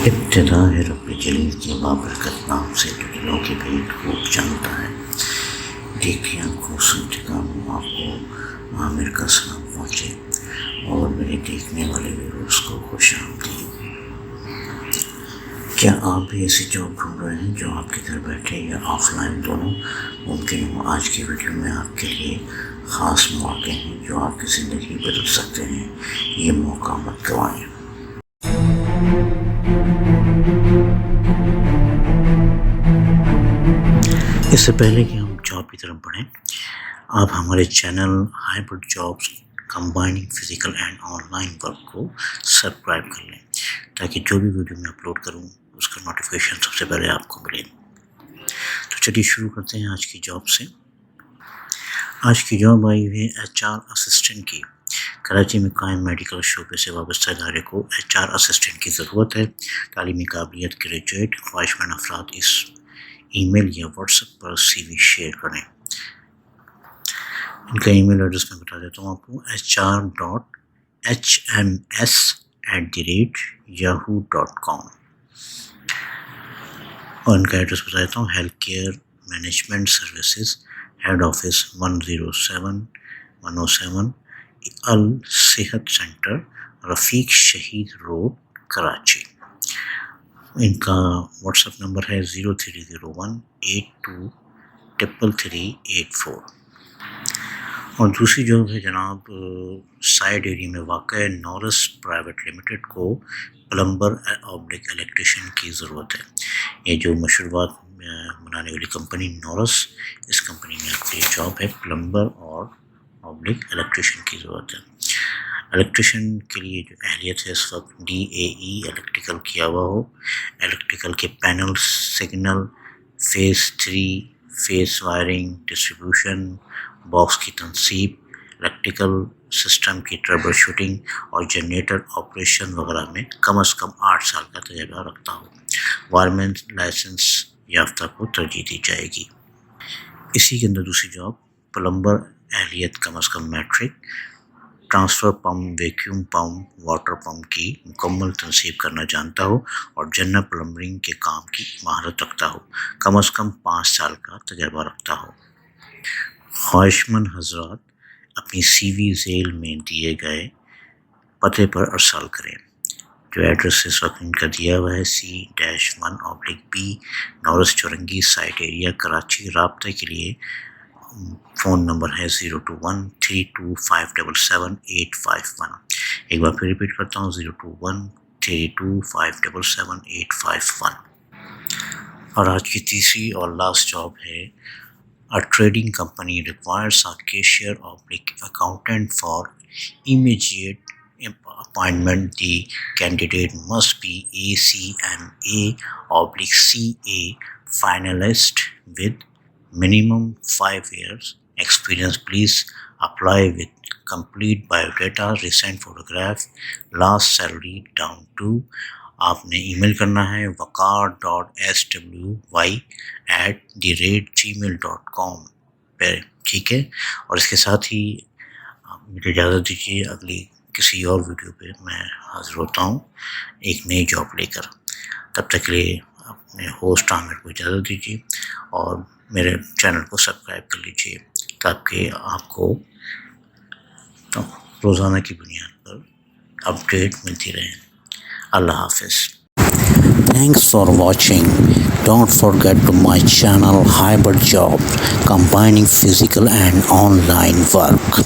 ابتدا ہے رب جلیل کے بابرکت نام سے جو دلوں کے بھید خوب جانتا ہے۔ دیکھیں آنکھوں سنتے کانوں آپ کو عامر کا سلام پہنچے اور میرے دیکھنے والے ویروز کو خوش آمدید۔ کیا آپ بھی ایسی جاب ڈھونڈ رہے ہیں جو آپ کے گھر بیٹھے یا آف لائن دونوں ممکن ہو؟ آج کی ویڈیو میں آپ کے لیے خاص مواقع ہیں جو آپ کی زندگی بدل سکتے ہیں، یہ موقع مت گوائیں۔ اس سے پہلے کہ ہم جاب کی طرف بڑھیں، آپ ہمارے channel hybrid jobs combining physical and on line work کو سبسکرائب کر لیں تاکہ جو بھی ویڈیو میں اپلوڈ کروں اس کا نوٹیفیکیشن سب سے پہلے آپ کو ملے۔ تو چلیے شروع کرتے ہیں آج کی جاب سے۔ آج کی جاب آئی ہوئی ہے HR اسسٹنٹ کی۔ کراچی میں قائم میڈیکل شعبے سے وابستہ ادارے کو HR اسسٹنٹ کی ضرورت ہے۔ تعلیمی قابلیت گریجویٹ خواہشمند افراد اس ای میل یا واٹس ایپ پر CV شیئر کریں۔ ان کا ای میل ایڈریس میں بتا دیتا ہوں آپ کو، hr.hms@yahoo.com، اور ان کا ایڈریس بتا دیتا ہوں، health care management services, head office 107 Al Sehat center, Rafiq Shaheed road, Karachi. ان کا واٹس ایپ نمبر ہے 0301823384۔ اور دوسری جو ہے جناب سائڈ ایریا میں واقع ہے نورس پرائیویٹ لمیٹڈ کو پلمبر الیکٹریشین کی ضرورت ہے۔ یہ جو مشروبات بنانے والی کمپنی نورس، اس کمپنی میں آپ کی جاب ہے، پلمبر اور الیکٹریشین کی ضرورت ہے۔ الیکٹریشین کے لیے جو اہلیت ہے اس وقت DAE الیکٹریکل کیا ہوا ہو، الیکٹریکل کے panel, signal, phase 3 phase wiring, distribution box کی تنصیب، الیکٹریکل سسٹم کی ٹربل شوٹنگ اور جنریٹر آپریشن وغیرہ میں کم از کم 8 سال کا تجربہ رکھتا ہو۔ وائرمین لائسنس یافتہ کو ترجیح دی جائے گی۔ اسی کے اندر دوسری جاب، پلمبر اہلیت کم از کم matric, transfer pump, vacuum pump, water pump کی مکمل تنصیب کرنا جانتا ہو اور جنرل پلمبرنگ کے کام کی مہارت رکھتا ہو، کم از کم 5 سال کا تجربہ رکھتا ہو۔ خواہشمند حضرات اپنی CV ذیل میں دیے گئے پتے پر ارسال کریں۔ جو ایڈریس اس وقت ان کا دیا ہوا ہے C-1/B نورس چورنگی سائٹ ایریا کراچی۔ رابطے کے لیے فون نمبر ہے 02132577851۔ ایک بار پھر ریپیٹ کرتا ہوں، 02132577851۔ اور آج کی تیسری اور لاسٹ جاب ہے، A trading company requires a cashier/accountant for immediate appointment. The candidate must be ACMA/CA finalist with minimum 5 years experience. Please apply with complete biodata, recent photograph, last salary down to. آپ نے ای میل کرنا ہے waqar.swy@gmail.com پہ، ٹھیک ہے؟ اور اس کے ساتھ ہی مجھے اجازت دیجیے، اگلی کسی اور ویڈیو پہ میں حاضر ہوتا ہوں ایک نئی جاب لے کر۔ تب تک کے لیے اپنے ہوسٹ عامر کو اجازت دیجیے اور میرے چینل کو سبسکرائب کر لیجیے تاکہ آپ کو روزانہ کی بنیاد پر اپڈیٹ ملتی رہے۔ اللہ حافظ۔ Thanks for watching. Don't forget to my channel Hybrid Job, combining physical and online work.